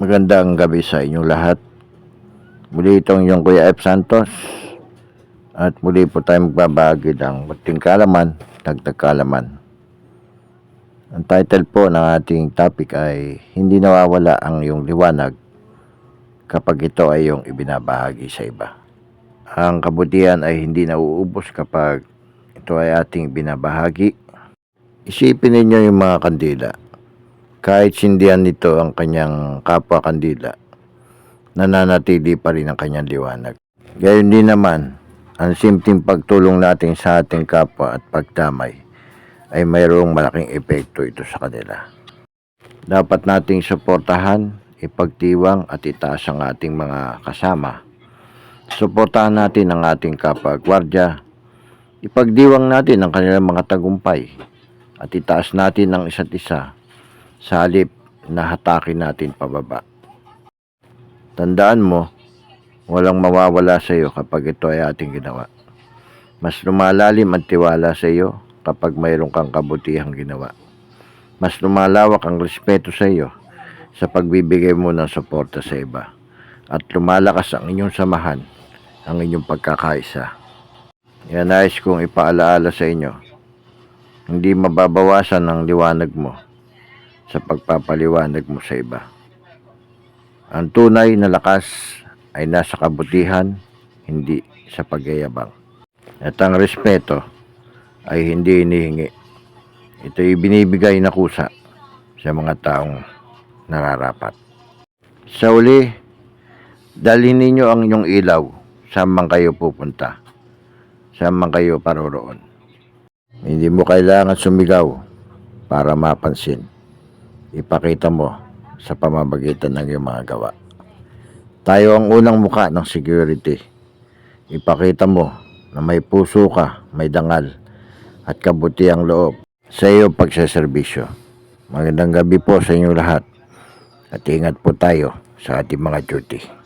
Magandang gabi sa inyong lahat. Muli itong yung Kuya F. Santos. At muli po tayo magbabahagi ng munting kaalaman, dagdag kaalaman. Ang title po ng ating topic ay hindi nawawala ang iyong liwanag kapag ito ay iyong ibinabahagi sa iba. Ang kabutihan ay hindi nauubos kapag ito ay ating binabahagi. Isipin ninyo yung mga kandila. Kahit sindihan nito ang kanyang kapwa kandila, nananatili pa rin ang kanyang liwanag. Gayon din naman, ang simpleng pagtulong natin sa ating kapwa at pagdamay ay mayroong malaking epekto ito sa kanila. Dapat nating suportahan, ipagtiwang at itaas ang ating mga kasama. Suportahan natin ang ating kapwa gwardiya, ipagdiwang natin ang kanilang mga tagumpay at itaas natin ang isa't isa sa halip na hatakin natin pababa. Tandaan mo, walang mawawala sa iyo kapag ito ay ating ginawa. Mas lumalalim ang tiwala sa iyo kapag mayroon kang kabutihang ginawa. Mas lumalawak ang respeto sa iyo sa pagbibigay mo ng suporta sa iba. At lumalakas ang inyong samahan, ang inyong pagkakaisa. Yan nais kong ipaalaala sa inyo. Hindi mababawasan ang liwanag mo sa pagpapaliwanag mo sa iba. Ang tunay na lakas ay nasa kabutihan, hindi sa pagyayabang. At ang respeto ay hindi hinihingi. Ito'y binibigay na kusa sa mga taong nararapat. Sa uli, dalhin ninyo ang inyong ilaw saan man kayo pupunta, saan man kayo paroroon. Hindi mo kailangan sumigaw para mapansin. Ipakita mo sa pamamagitan ng iyong mga gawa. Tayo ang unang muka ng security. Ipakita mo na may puso ka, may dangal, at kabutiang loob sa iyong pagsaserbisyo. Magandang gabi po sa inyong lahat at ingat po tayo sa ating mga duty.